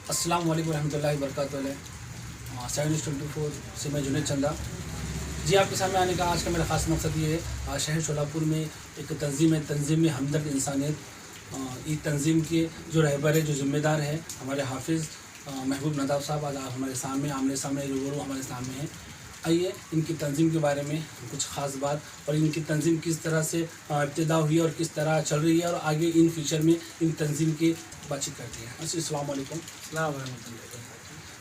अस्सलाम वालेकुम रहमतुल्लाहि व बरकातुहू। 724 से मैं जुनेद चंदा जी आपके सामने आने का आज का मेरा ख़ास मकसद ये है। शहर शोलापुर में एक तंजीम है, तंजीम में हमदर्द इंसानियत। इस तंजीम के जो रहबर है, जो ज़िम्मेदार है, हमारे हाफिज़ महबूब नदाब साहब आज हमारे सामने आमने सामने रूबरू हमारे सामने हैं। आइए इनकी तंजीम के बारे में कुछ ख़ास बात और इनकी तंजीम किस तरह से इब्तिदा हुई और किस तरह चल रही है और आगे इन फ्यूचर में इन तंजीम की बातचीत करते हैं। अस्सलाम वालेकुम।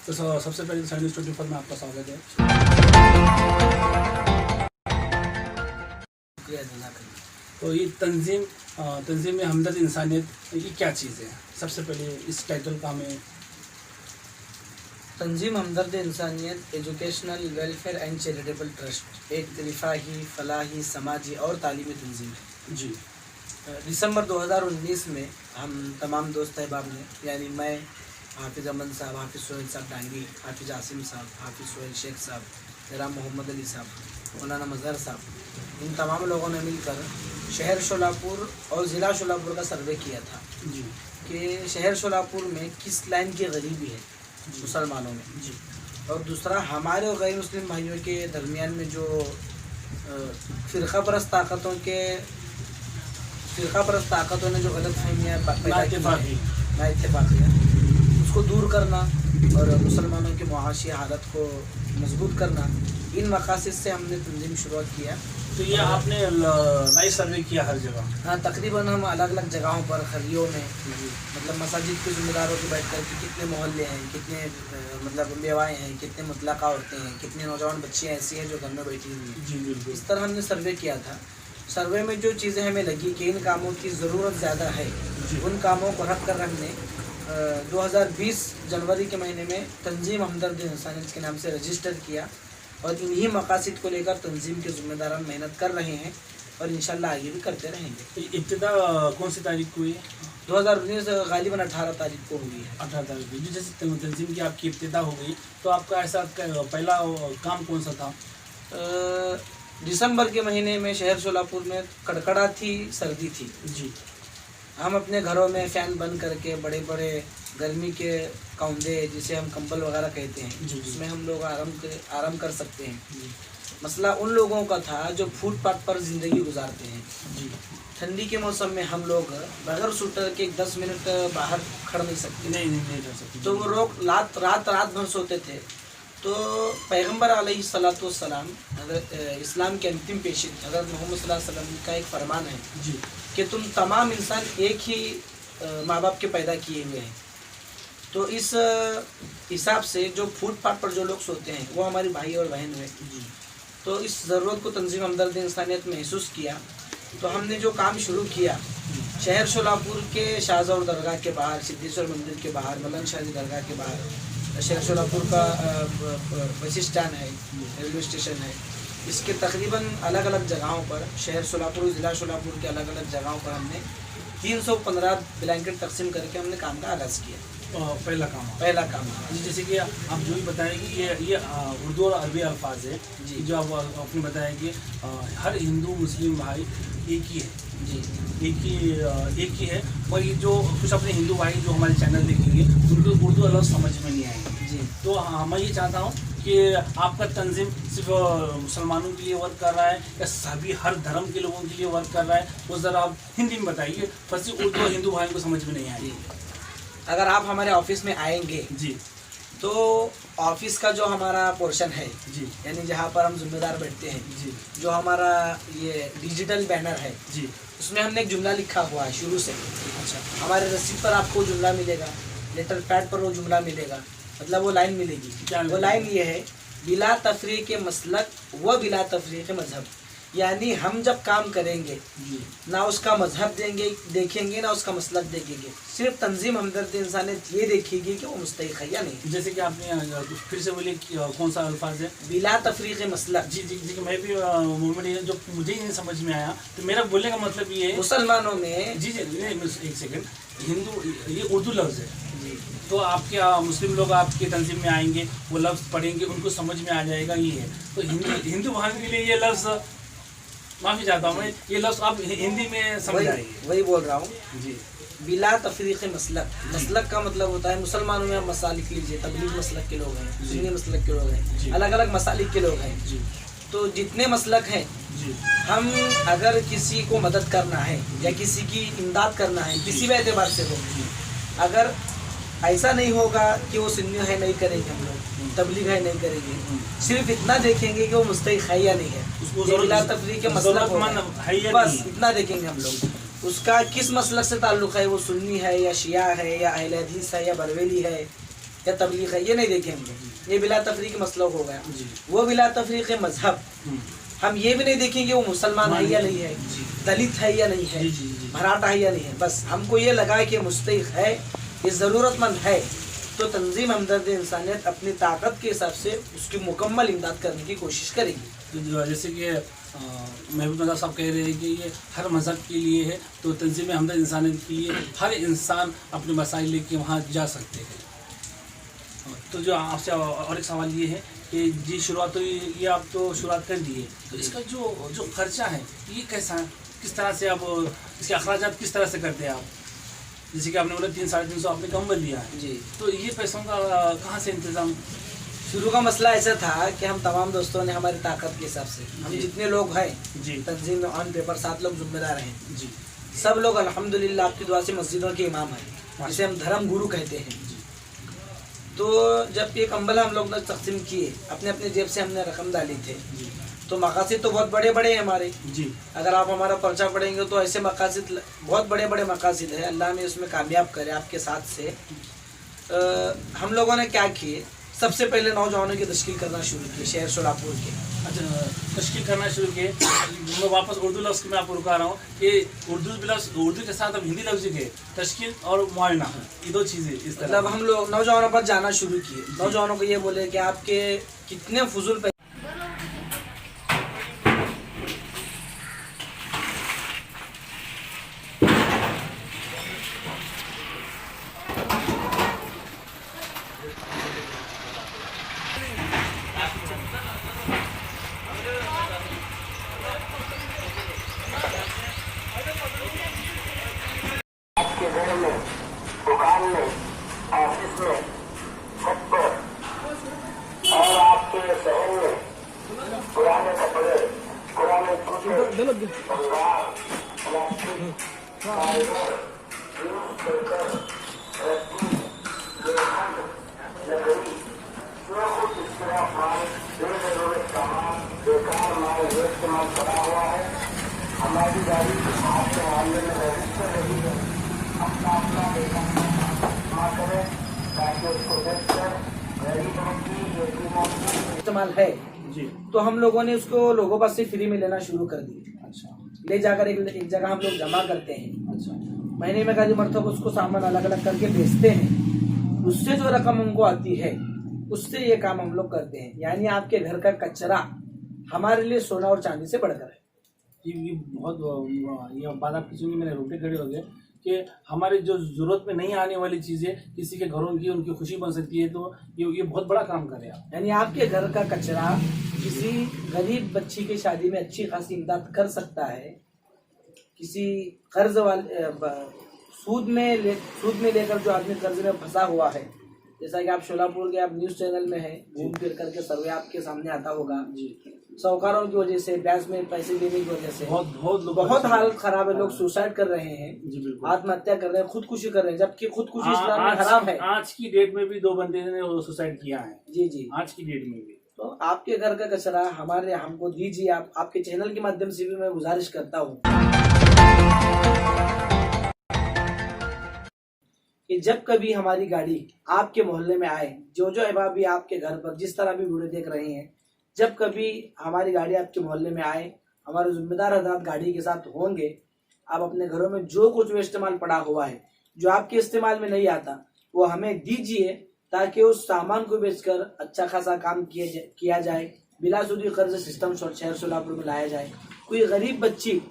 तो सबसे पहले 724 में आपका स्वागत है। तो ये तंजीम में हमदर्द इंसानियत ये क्या चीज़ है? सबसे पहले इस टाइटल का हमें तंजीम हमदर्द इंसानियत educational welfare and charitable trust एक रिफाही, फलाही, समाजी और तालीमी तंजीम है जी। दिसंबर 2019 में हम तमाम दोस्त अहबाब ने, यानी मैं, हाफिज़ अमन साहब, हाफिज़ सोहेल साहब डांगी, हाफिज़ आसिम साहब, हाफिज़ सोहेल शेख साहब, जनाब मोहम्मद अली साहब, मौलाना मज़हर साहब, इन तमाम लोगों ने मिलकर शहर शोलापुर और ज़िला शोलापुर का सर्वे किया था जी कि शहर शोलापुर में किस लाइन की गरीबी है मुसलमानों में जी। और दूसरा हमारे और गैर मुस्लिम भाइयों के दरमियान में जो फ़िरका परस्त ताकतों ने जो गलत फहमियाँ पैदा की हैं, नाइत्तेफाकियाँ, उसको दूर करना और मुसलमानों की मुआशी हालत को मजबूत करना, इन मकासद से हमने तंजीम शुरुआत किया। तो ये आपने लाइव सर्वे किया हर जगह? हाँ, तकरीबन हम अलग अलग जगहों पर, खलियों में, मतलब मसाजिद के ज़िम्मेदारों के बैठ कर के कितने मोहल्ले हैं, कितने मतलब बेवाएँ हैं, कितने मुतलका औरतें हैं, कितने नौजवान बच्चियाँ ऐसी हैं जो घर में बैठी हुई हैं। जी बिल्कुल। इस तरह हमने सर्वे किया था। सर्वे में जो चीज़ें हमें लगी कि इन कामों की ज़रूरत ज़्यादा है, उन कामों को रख कर हमने 2020 जनवरी के महीने में तंजीम हमदर्द इंसानियत के नाम से रजिस्टर किया और इन्हीं मकासद को लेकर तंजीम के ज़िम्मेदारान मेहनत कर रहे हैं और इंशाल्लाह आगे भी करते रहेंगे। तो इब्तिदा कौन सी तारीख को हुई है? 2019 गालिबन 18 तारीख को हुई है। 18 तारीख को। जैसे तंजीम की आपकी इब्तिदा हो गई, तो आपका ऐसा पहला काम कौन सा था? दिसंबर के महीने में शहर शोलापुर में कड़कड़ा थी, सर्दी थी जी। हम अपने घरों में फ़ैन बंद करके बड़े बड़े गर्मी के कौंदे, जिसे हम कंबल वगैरह कहते हैं, जी। उसमें हम लोग आराम कर सकते हैं। जी मसला उन लोगों का था जो फुटपाथ पर ज़िंदगी गुजारते हैं। जी। ठंडी के मौसम में हम लोग बगैर स्वेटर के 10 मिनट बाहर खड़ नहीं सकते, नहीं कर सकते। तो वो लोग रात भर सोते थे। तो पैगंबर अलैहिस्सलाम इस्लाम के अंतिम पेशी हज़रत मोहम्मद सल्लल्लाहु अलैहि वसल्लम का एक फरमान है जी कि तुम तमाम इंसान एक ही माँ बाप के पैदा किए हुए हैं। तो इस हिसाब से जो फुटपाथ पर जो लोग सोते हैं वो हमारे भाई और बहन हुए। जी। तो इस ज़रूरत को तंजीम हमदर्द इंसानियत महसूस किया, तो हमने जो काम शुरू किया, शहर शोलापुर के शाहजौर दरगाह के बाहर, सिद्धेश्वर मंदिर के बाहर, मलन शाही दरगाह के बाहर, शहर शोलापुर का बस स्टैंड है, रेलवे स्टेशन है, इसके तकरीबन अलग अलग जगहों पर, शहर शोलापुर, ज़िला शोलापुर के अलग अलग जगहों पर हमने 315 ब्लैंकेट तकसीम करके हमने काम का आगाज़ किया। पहला काम जी। जैसे कि आप जो भी बताएं कि ये उर्दू और अरबी अल्फाज है जी। जो आपने बताया कि हर हिंदू मुस्लिम भाई एक ही है जी, एक ही है। और ये जो कुछ अपने हिंदू भाई जो हमारे चैनल देखेंगे उनको उर्दू अलग समझ में नहीं आएगी जी। तो मैं ये चाहता हूँ कि आपका तंजीम सिर्फ मुसलमानों के लिए वर्क कर रहा है या सभी हर धर्म के लोगों के लिए वर्क कर रहा है, वो ज़रा आप हिंदी में बताइए, फंसी उर्दू और हिंदू भाइयों को समझ में नहीं आएगी। अगर आप हमारे ऑफिस में आएंगे जी तो ऑफिस का जो हमारा पोर्शन है जी यानी जहाँ पर हम जिम्मेदार बैठते हैं, जी जो हमारा ये डिजिटल बैनर है, जी। उसमें हमने एक जुमला लिखा हुआ है शुरू से। अच्छा। हमारे रसीद पर आपको जुमला मिलेगा, लेटर पैड पर वो जुमला मिलेगा, मतलब वो लाइन मिलेगी। क्या वो लाइन ये है, बिला तफरीक मसलक व बिला तफरीक मजहब, यानी हम जब काम करेंगे जी ना उसका मजहब देखेंगे ना उसका मसलक देखेंगे, सिर्फ तंजीम हमदर्द इंसानियत ये देखेगी कि वो मुस्तहिक है या नहीं। जैसे कि आपने फिर से बोलिए कौन सा अल्फाज है? बिला तफरीक मसलक। जी जी जी। मैं भी मूवमेंट जो मुझे ही नहीं समझ में आया, तो मेरा बोलने का मतलब ये है मुसलमानों में जी जी नहीं, एक सेकंड, हिंदू ये उर्दू लफ्ज़ है जी, तो आपके मुस्लिम लोग आपके तंजीम में आएंगे, वो लफ्ज़ पढ़ेंगे, उनको समझ में आ जाएगा ये है। तो हिंदू भाइयों के लिए ये लफ्ज़, माफ़ी चाहता हूँ मैं, ये लफ्ज़ आप हिंदी में समझ आएंगे। वही बोल रहा हूँ। जी बिला तफरीक मसलक, मसलक का मतलब होता है मुसलमानों में आप मसालिक लीजिए, तबलीग मसलक के लोग हैं, सुन्नी मसलक के लोग हैं, अलग अलग मसालिक के लोग हैं। तो जितने मसलक हैं, हम अगर किसी को मदद करना है या किसी की इमदाद करना है किसी भी एतबार से हो, अगर ऐसा नहीं होगा कि वो सुन्नी है नहीं करेंगे हम लोग, तबलीग है नहीं करेंगे, सिर्फ इतना देखेंगे कि वो मुस्तहिक है या नहीं है, ये बिला तफरीक के मसलक होगा, बस इतना देखेंगे हम लोग। उसका किस मसलक से ताल्लुक़ है, वो सुन्नी है या शिया है या अहले हदीस है या बरेलवी है या तबलीग है, ये नहीं देखें हम लोग, ये बिला तफरीक मसलक हो गया। वो बिला तफरीक मजहब, हम ये भी नहीं देखेंगे वो मुसलमान है या नहीं है, दलित है या नहीं है, मराठा है या नहीं है, बस हमको ये लगा कि मुस्तहिक है, ये ज़रूरतमंद है, तो तंजीम हमदर्द इंसानियत अपनी ताकत के हिसाब से उसकी मुकम्मल इमदाद करने की कोशिश करेगी। तो जैसे कि महबूब नज़र साहब कह रहे हैं कि ये हर मज़हब के लिए है, तो तंजीम हमदर्द इंसानियत के लिए हर इंसान अपने मसाइल लेके वहाँ जा सकते हैं। तो जो आपसे और एक सवाल ये है कि जी शुरुआत तो ये आप तो शुरुआत कर दिए, तो इसका जो खर्चा है ये कैसा है, किस तरह से आप इसके अखराजात किस तरह से करते हैं आप? जैसे कि आपने बोला 300-350 आपने कंबल दिया है जी, तो ये पैसों का कहाँ से इंतज़ाम? शुरू का मसला ऐसा था कि हम तमाम दोस्तों ने हमारी ताकत के हिसाब से, हम जितने लोग हैं जी तंजीम में ऑन पेपर 7 लोग जिम्मेदार हैं जी, सब लोग अल्हम्दुलिल्लाह आपकी दुआ से मस्जिदों के इमाम हैं, जिसे हम धर्म गुरु कहते हैं। तो जब ये कंबल हम लोग ने तकसीम किए, अपने अपने जेब से हमने रकम डाली थे, तो मकासद तो बहुत बड़े बड़े हैं हमारे जी। अगर आप हमारा पर्चा पढ़ेंगे तो ऐसे मकासद बहुत बड़े बड़े मकासद है, अल्लाह में उसमें कामयाब करे आपके साथ से। हम लोगों ने क्या किए, सबसे पहले नौजवानों की तश्कील करना शुरू की शहर शोलापुर के। अच्छा, तश्कील करना शुरू किए। मैं वापस उर्दू लफ्ज़ में आपको रुका रहा हूँ कि उर्दू के साथ अब हिंदी लफ्ज़ के तश्कील और मुआयना, ये दो चीज़ें इस तरह मतलब हम लोग नौजवानों पर जाना शुरू किए, नौजवानों को ये बोले कि आपके कितने फजूल आपके घर में, दुकान में, ऑफिस में, छत पर और आपके शहर में पुराने कपड़े, पुराने जूते, कंगाल, प्लास्टिक, फाइबर, न्यूज़पेपर, रस्सी, लोखंड, लकड़ी, जो कुछ इस तरह माल, बेजरूरत सामान, बेकार माल, वेस्ट माल पड़ा हुआ है, हमारी गाड़ी आपके मामले में रजिस्टर रही है। अपना अपना जमा करें ताकि उसको देखकर गरीबों की, यतीमों की इस्तेमाल है जी। तो हम लोगों ने उसको लोगों पास से फ्री में लेना शुरू कर दिया। अच्छा ले जाकर एक जगह हम लोग जमा करते हैं, अच्छा, महीने में कई मरतबा उसको सामान अलग अलग करके बेचते हैं, उससे जो रकम हमको आती है उससे ये काम हम लोग करते हैं। यानी आपके घर का कचरा हमारे लिए सोना और चांदी से बढ़कर है। ये बहुत ये बात आपकी सुनी, मैंने रोटे खड़े हो गए कि हमारे जो ज़रूरत में नहीं आने वाली चीज़ें किसी के घरों की उनकी खुशी बन सकती है, तो ये बहुत बड़ा काम करे आप। यानी आपके घर का कचरा किसी गरीब बच्ची की शादी में अच्छी खासी इमदाद कर सकता है, किसी कर्ज वाले सूद में लेकर जो आदमी कर्ज में फंसा हुआ है, जैसा कि आप शोलापुर के आप न्यूज़ चैनल में हैं, घूम फिर करके सर्वे आपके सामने आता होगा जी। साहूकारों की वजह से, ब्याज में पैसे देने की वजह से बहुत हालत खराब है, लोग सुसाइड कर रहे हैं जी, बिल्कुल आत्महत्या कर रहे हैं, खुदकुशी कर रहे हैं, जबकि खुदकुशी इस्लाम में हराम है। आज की डेट में भी 2 बंदे ने सुसाइड किया है जी जी, आज की डेट में भी। तो आपके घर का कचरा हमको दीजिए। आपके चैनल के माध्यम से भी मैं गुजारिश करता हूँ कि जब कभी हमारी गाड़ी आपके मोहल्ले में आए, जो अहबाब भी आपके घर पर जिस तरह भी वीडियो देख रहे हैं, जब कभी हमारी गाड़ी आपके मोहल्ले में आए, हमारे जिम्मेदार हजरात गाड़ी के साथ होंगे। आप अपने घरों में जो कुछ भी इस्तेमाल पड़ा हुआ है, जो आपके इस्तेमाल में नहीं आता, वो हमें दीजिए ताकि उस सामान को बेचकर अच्छा खासा काम किया जाए, बिलासुदी कर्ज सिस्टम शहर शोलापुर में लाया जाए। कोई गरीब बच्ची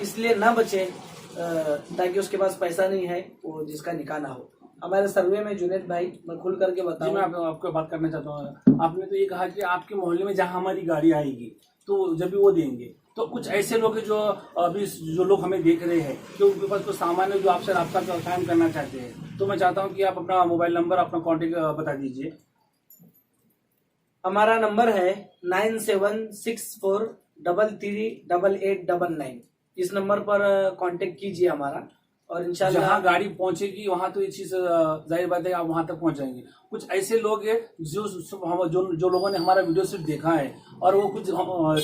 इसलिए ना बचे ताकि उसके पास पैसा नहीं है, वो जिसका निकाह ना हो। हमारे सर्वे में जुनेद भाई, मैं खुल करके बताऊं, मैं आपको बात करना चाहता हूँ। आपने तो ये कहा कि आपके मोहल्ले में जहाँ हमारी गाड़ी आएगी तो जब भी वो देंगे, तो कुछ ऐसे लोग हैं जो अभी जो लोग हमें देख रहे हैं कि उनके पास कुछ सामान है जो आपसे रब्ता कायम करना चाहते हैं, तो मैं चाहता हूं कि आप अपना मोबाइल नंबर, अपना कॉन्टेक्ट बता दीजिए। हमारा नंबर है 9764338899। इस नंबर पर कांटेक्ट कीजिए हमारा, और इंशाल्लाह जहाँ गाड़ी पहुंचेगी वहां तो ये चीज जाहिर बात है आप वहां तक पहुंच जाएंगे। कुछ ऐसे लोग हैं जो लोगों ने हमारा वीडियो सिर्फ देखा है और वो कुछ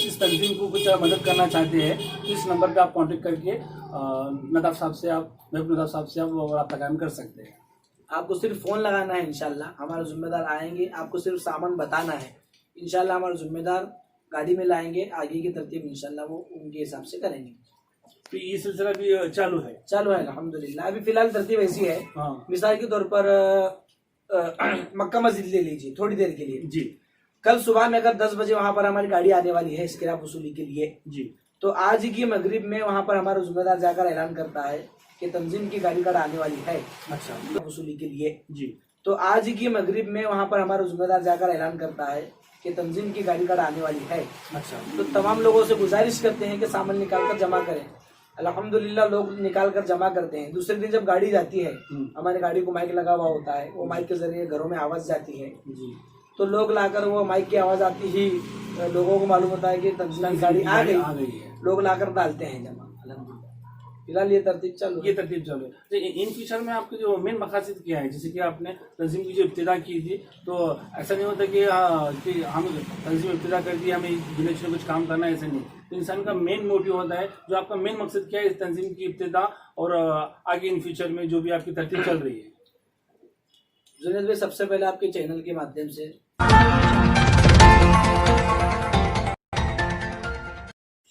इस तंजीम को कुछ मदद करना चाहते हैं, तो इस नंबर पे आप कांटेक्ट करके नदाफ साहब से आप रब्ता कायम कर सकते हैं। आपको सिर्फ फोन लगाना है, इंशाल्लाह हमारे जिम्मेदार आएंगे, आपको सिर्फ सामान बताना है, इंशाल्लाह हमारे जिम्मेदार गाड़ी में लाएंगे, आगे की तरतीब इंशाल्लाह वो उनके हिसाब से करेंगे। तो ये सिलसिला भी चालू है अल्हम्दुलिल्लाह। अभी फिलहाल तरतीब ऐसी है, हाँ। मिसाल के तौर पर मक्का मस्जिद ले लीजिए थोड़ी देर के लिए जी। कल सुबह में अगर 10 बजे वहां पर हमारी गाड़ी आने वाली है स्क्रैप वसूली के लिए जी, तो आज की मगरिब में वहां पर हमारा जिम्मेदार जाकर ऐलान करता है कि तंजीम की गाड़ी आने वाली है अच्छा वसूली के लिए जी। तो आज की मगरिब में वहां पर हमारा जिम्मेदार जाकर ऐलान करता है कि तंजीम की गाड़ी आने वाली है। अच्छा, तो तमाम लोगों से गुजारिश करते हैं कि सामान निकाल कर जमा करें। अल्हम्दुलिल्लाह लोग निकाल कर जमा करते हैं। दूसरे दिन जब गाड़ी जाती है, हमारी गाड़ी को माइक लगा हुआ होता है, वो माइक के जरिए घरों में आवाज जाती है जी। तो लोग लाकर वो माइक की आवाज आती ही लोगों को मालूम होता है कि तंजीम की गाड़ी आ गई है, लोग लाकर डालते हैं जमा। अल्हम्दुलिल्लाह फिलहाल ये तरतीब चालू है। तो इन फ्यूचर में आपके जो मेन मकासद क्या है? जैसे कि आपने तंजीम की जो इब्तिदा की थी, तो ऐसा नहीं होता कि हम तंजीम इब्तिदा कर दी, हमें दुनिया में कुछ काम करना है, ऐसा नहीं। तो इंसान का मेन मोटिव होता है, जो आपका मेन मकसद क्या है इस तंजीम की इब्तिदा और आगे इन फ्यूचर में जो भी आपकी तरतीब चल रही है। जुनेद भाई, सबसे पहले आपके चैनल के माध्यम से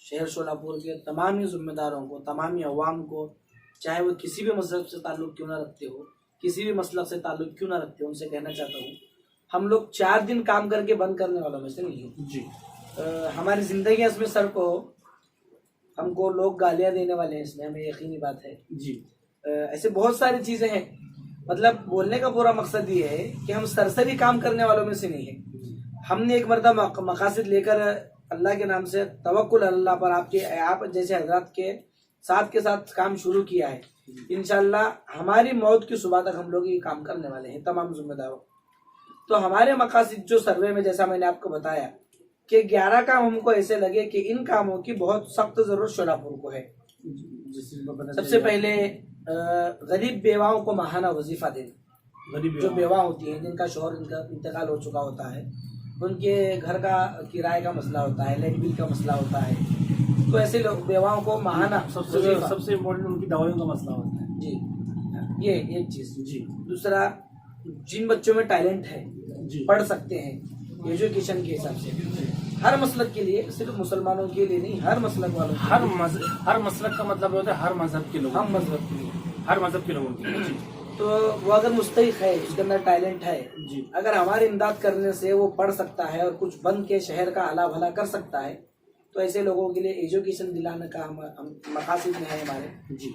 शहर शोलापुर के तमाम ही जिम्मेदारों को, तमाम ही अवाम को, चाहे वो किसी भी मजहब से ताल्लुक क्यों ना रखते हो, किसी भी मसलक से ताल्लुक क्यों ना रखते हो, उनसे कहना चाहता हूँ हम लोग 4 दिन काम करके बंद करने वालों में से नहीं है जी। हमारी जिंदगी इसमें सर को हमको लोग गालियां देने वाले हैं, इसमें हमें यकीनी बात है जी। ऐसे बहुत सारी चीजें हैं। मतलब बोलने का पूरा मकसद ये है कि हम सरसरी काम करने वालों में से नहीं है। हमने एक मरतबा मकासद लेकर अल्लाह के नाम से तवक्कुल अल्लाह पर आप जैसे हजरात के साथ काम शुरू किया है। इंशाल्लाह हमारी मौत की सुबह तक हम लोग ये काम करने वाले हैं, तमाम जिम्मेदारों। तो हमारे मकासद जो सर्वे में, जैसा मैंने आपको बताया कि 11 काम हमको ऐसे लगे कि इन कामों की बहुत सख्त जरूरत शोलापुर को है। सबसे पहले गरीब बेवाओं को माहाना वजीफा देना। जो बेवा होती हैं, जिनका शौहर इंतकाल हो चुका होता है, उनके घर का किराए का मसला होता है, लाइट बिल का मसला होता है, तो ऐसे लोग बेवाओं को माहाना सबसे इम्पोर्टेंट उनकी दवाइयों का मसला होता है जी। ये एक चीज जी। दूसरा, जिन बच्चों में टैलेंट है जी, पढ़ सकते हैं एजुकेशन के हिसाब से, हर मसलक के लिए, सिर्फ मुसलमानों के लिए नहीं, हर मसलक वालों, हर मसलक का मतलब होता है हर मजहब के लोग, हम मजहब के लिए, हर मजहब के लोगों के लिए। तो वो अगर मुस्तहिक है, उसके अंदर टैलेंट है जी, अगर हमारी इमदाद करने से वो पढ़ सकता है और कुछ बन के शहर का आला भला कर सकता है, तो ऐसे लोगों के लिए एजुकेशन दिलाने का हम मकासद में है हमारे जी।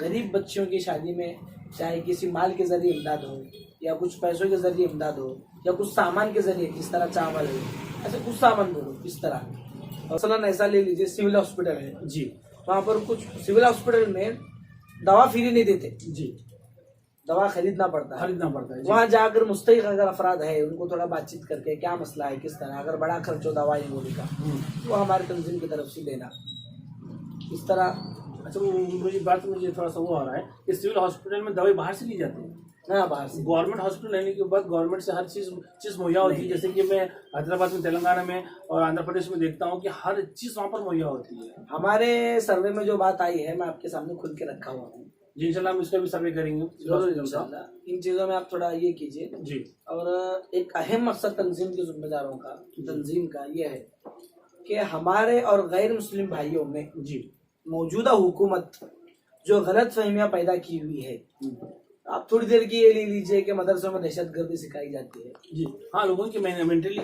गरीब बच्चियों की शादी में, चाहे किसी माल के जरिए इमदाद हो या कुछ पैसों के जरिए इमदाद हो या कुछ सामान के जरिए, जिस तरह चावल है, ऐसे कुछ सामान बोलो इस तरह। मसलन ऐसा ले लीजिए, सिविल हॉस्पिटल है जी, वहाँ पर कुछ सिविल हॉस्पिटल में दवा फ्री नहीं देते जी, दवा खरीदना पड़ता है। वहाँ जाकर मुस्तहिक अगर अफराद है, उनको थोड़ा बातचीत करके क्या मसला है, किस तरह, अगर बड़ा खर्च हो दवाई गोली का, वो हमारे तंजीम की तरफ से देना, इस तरह। अच्छा, मुझे थोड़ा सा वो आ रहा है कि सिविल हॉस्पिटल में दवाई बाहर से ली जाती है? हाँ, बाहर से। गवर्नमेंट हॉस्पिटल रहने के बाद गवर्नमेंट से हर चीज मुहैया होती है। जैसे कि मैं हैदराबाद में, तेलंगाना में और आंध्र प्रदेश में देखता हूँ कि हर चीज वहाँ पर मुहैया होती है। हमारे सर्वे में जो बात आई है, मैं आपके सामने खुल के रखा हुआ हूँ जी। इंशाल्लाह हम इसका भी सर्वे करेंगे इंशाल्लाह। इन चीजों में आप थोड़ा ये कीजिए जी। और एक अहम मकसद तंजीम के जिम्मेदारों का, तंजीम का ये है कि हमारे और गैर मुस्लिम भाइयों में जी मौजूदा हुकूमत जो गलत फहमियाँ पैदा की हुई है, आप थोड़ी देर की ये ले लीजिए कि मदरसों में दहशतगर्दी सिखाई जाती है जी। हाँ, लोगों की मेंटली,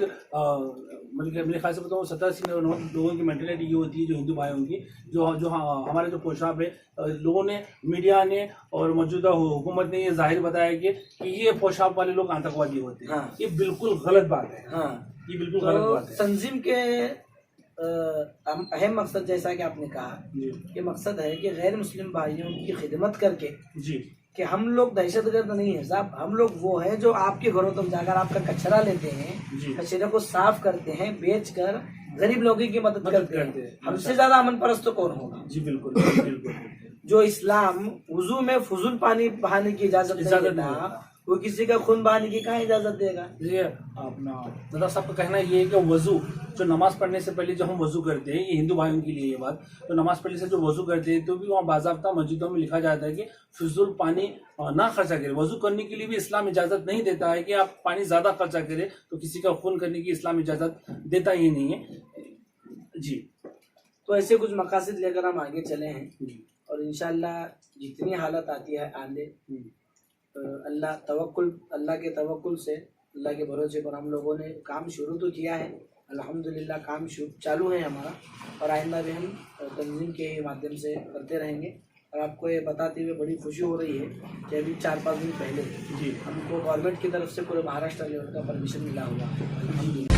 मतलब मेरे ख्याल से बताऊँ 70-80 लोगों की मेंटेलिटी ये होती है, जो हिंदू भाई होंगी, जो हमारे जो पोशाक है, लोगों ने, मीडिया ने और मौजूदा हुकूमत ने ये जाहिर बताया कि ये पोशाक वाले लोग आतंकवादी होते हैं। हाँ। ये बिल्कुल गलत बात है। हाँ, ये बिल्कुल गलत बात है। तंजीम के अहम मकसद जैसा कि आपने कहा जी कि मकसद है कि गैर मुस्लिम भाइयों की खिदमत करके जी कि हम लोग दहशतगर्द नहीं है साहब, हम लोग वो हैं जो आपके घरों तक जाकर आपका कचरा लेते हैं, जी कचरे को साफ करते हैं, बेचकर गरीब लोगों की मदद करते करते हैं। हैं। हमसे ज्यादा अमन परस्त तो कौन होगा? जी बिल्कुल बिल्कुल जो इस्लाम वुजू में फुजुल पानी बहाने की इजाजत नहीं इजाजत देता, नहीं देता। वो किसी का खून बहाने की कहाँ इजाजत देगा? ये अपना दादा साहब का कहना ये है कि वजू जो नमाज पढ़ने से पहले जो हम वजू करते हैं, ये हिंदू भाइयों के लिए ये बात, तो नमाज पढ़ने से जो वजू करते हैं तो भी वहाँ बाज़ाब्ता मस्जिदों में लिखा जाता है कि फिजूल पानी ना खर्चा करें। वजू करने के लिए भी इस्लाम इजाज़त नहीं देता है कि आप पानी ज़्यादा खर्चा करें, तो किसी का खून करने की इस्लाम इजाज़त देता ही नहीं है। जी तो ऐसे कुछ मकासद लेकर हम आगे चले हैं जी और इंशाल्लाह जितनी हालत आती है आने अल्लाह के तवक्कुल से, अल्लाह के भरोसे पर हम लोगों ने काम शुरू तो किया है, अल्हम्दुलिल्लाह काम चालू है हमारा, और आइंदा भी हम तंजीम के माध्यम से करते रहेंगे। और आपको ये बताते हुए बड़ी खुशी हो रही है कि अभी 4-5 दिन पहले जी हमको गवर्नमेंट की तरफ से पूरे महाराष्ट्र लेवल का परमिशन मिला हुआ है।